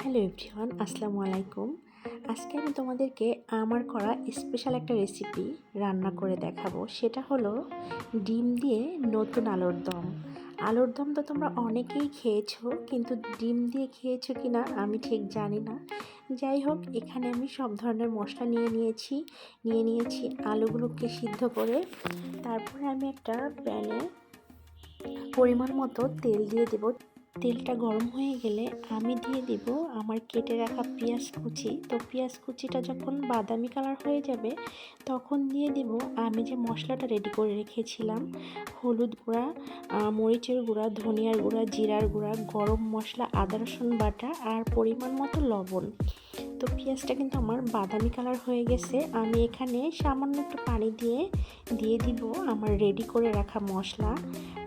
Hello everyone, আসসালামু আলাইকুম। আজকে আমি তোমাদেরকে আমার করা স্পেশাল একটা রেসিপি রান্না করে দেখাবো। সেটা হলো ডিম দিয়ে নতুন আলুর দম। আলুর দম তো তোমরা অনেকেই খেয়েছো, কিন্তু ডিম দিয়ে খেয়েছো কি না আমি ঠিক জানি না। যাই হোক, এখানে আমি সব ধরনের মশলা নিয়ে নিয়েছি আলুগুলোকে সিদ্ধ করে। তারপরে আমি একটা প্যানে পরিমাণ মতো তেল দিয়ে দেব। তেলটা গরম হয়ে গেলে আমি দিয়ে দেব আমার কেটে রাখা পেঁয়াজ কুচি। তো পেঁয়াজ কুচিটা যখন বাদামি কালার হয়ে যাবে তখন দিয়ে দেব আমি যে মশলাটা রেডি করে রেখেছিলাম, হলুদ গুঁড়া, মরিচের গুঁড়া, ধনিয়ার গুঁড়া, জিরার গুঁড়া, গরম মশলা, আদা রসুন বাটা আর পরিমাণ মতো লবণ। তো পেঁয়াজটা কিন্তু আমার বাদামি কালার হয়ে গেছে। আমি এখানে সামান্য একটু পানি দিয়ে দিব আমার রেডি করে রাখা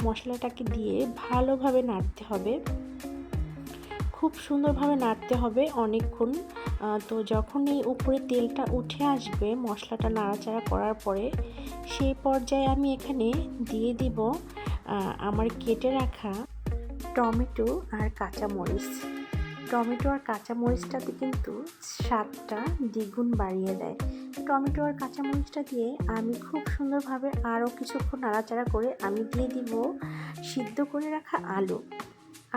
মশলাটাকে দিয়ে ভালোভাবে নাড়তে হবে, খুব সুন্দরভাবে নাড়তে হবে অনেকক্ষণ। তো যখন এই উপরে তেলটা উঠে আসবে মশলাটা নাড়াচাড়া করার পরে, সেই পর্যায়ে আমি এখানে দিয়ে দিব আমার কেটে রাখা টমেটো আর কাঁচামরিচ। টমেটো আর কাঁচামরিচটাতে কিন্তু স্বাদটা দ্বিগুণ বাড়িয়ে দেয়। টমেটো আর কাঁচামরিচটা দিয়ে আমি খুব সুন্দরভাবে আরও কিছুক্ষণ নাড়াচাড়া করে আমি দিয়ে দিব সিদ্ধ করে রাখা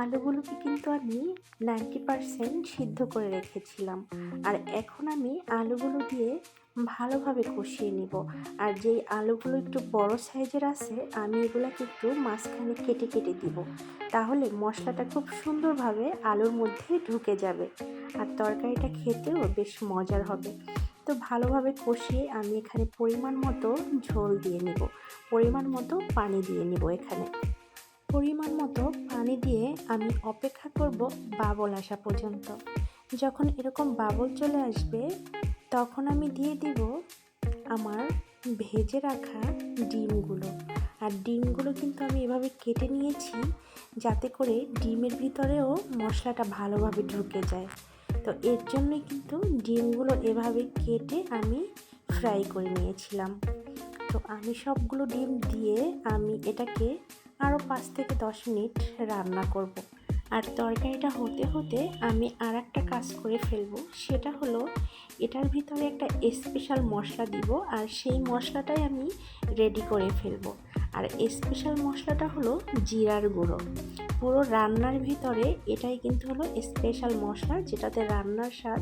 আলুগুলোকে কিন্তু আমি 90% সিদ্ধ করে রেখেছিলাম। আর এখন আমি আলুগুলো দিয়ে ভালোভাবে কষিয়ে নিব। আর যেই আলুগুলো একটু বড় সাইজের আছে আমি এগুলোকে একটু মাঝখানে কেটে কেটে দিব, তাহলে মশলাটা খুব সুন্দরভাবে আলুর মধ্যে ঢুকে যাবে আর তরকারিটা খেতেও বেশ মজার হবে। তো ভালোভাবে কষিয়ে আমি এখানে পরিমাণ মতো ঝোল দিয়ে নিব, পরিমাণ মতো পানি দিয়ে নিব। এখানে পরিমাণ মতো পানি দিয়ে আমি অপেক্ষা করব বাবল আসা পর্যন্ত। যখন এরকম বাবল চলে আসবে তখন আমি দিয়ে দিব আমার ভেজে রাখা ডিমগুলো। আর ডিমগুলো কিন্তু আমি এভাবে কেটে নিয়েছি যাতে করে ডিমের ভিতরেও মশলাটা ভালোভাবে ঢুকে যায়। তো এর জন্যই কিন্তু ডিমগুলো এভাবে কেটে আমি ফ্রাই করে নিয়েছিলাম। তো আমি সবগুলো ডিম দিয়ে আমি এটাকে আরও 5 থেকে 10 মিনিট রান্না করব। আর তরকারিটা হতে হতে আমি আর একটা কাজ করে ফেলবো, সেটা হলো এটার ভিতরে একটা স্পেশাল মশলা দিব আর সেই মশলাটাই আমি রেডি করে ফেলবো। আর স্পেশাল মশলাটা হলো জিরার গুঁড়ো। পুরো রান্নার ভিতরে এটাই কিন্তু হলো স্পেশাল মশলা, যেটাতে রান্নার স্বাদ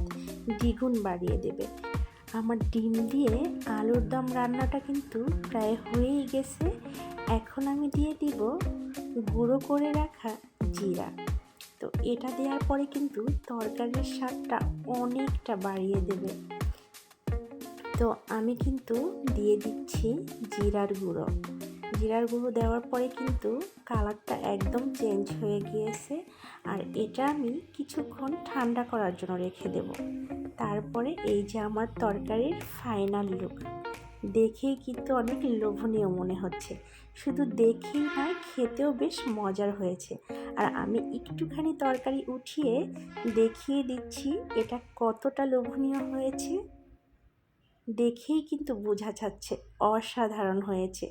দ্বিগুণ বাড়িয়ে দেবে। আমার ডিম দিয়ে আলুর দম রান্নাটা কিন্তু প্রায় হয়েই গেছে। এখন আমি দিয়ে দিব গুঁড়ো করে রাখা জিরা। তো এটা দেওয়ার পরে কিন্তু তরকারির স্বাদটা অনেকটা বাড়িয়ে দেবে। তো আমি কিন্তু দিয়ে দিচ্ছি জিরার গুঁড়ো দেওয়ার পরে কিন্তু কালারটা একদম চেঞ্জ হয়ে গিয়েছে। আর এটা আমি কিছুক্ষণ ঠান্ডা করার জন্য রেখে দেব। তারপরে এই যে আমার তরকারির ফাইনাল লুক, দেখেই কিন্তু অনেক লোভনীয় মনে হচ্ছে। শুধু দেখেই নয়, খেতেও বেশ মজার হয়েছে। আর আমি একটুখানি তরকারি উঠিয়ে দেখিয়ে দিচ্ছি এটা কতটা লোভনীয় হয়েছে। দেখেই কিন্তু বোঝা যাচ্ছে অসাধারণ হয়েছে,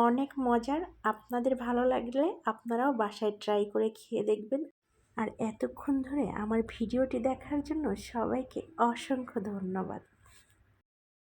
অনেক মজার। আপনাদের ভালো লাগলে আপনারাও বাসায় ট্রাই করে খেয়ে দেখবেন। আর এতক্ষণ ধরে আমার ভিডিওটি দেখার জন্য সবাইকে অসংখ্য ধন্যবাদ।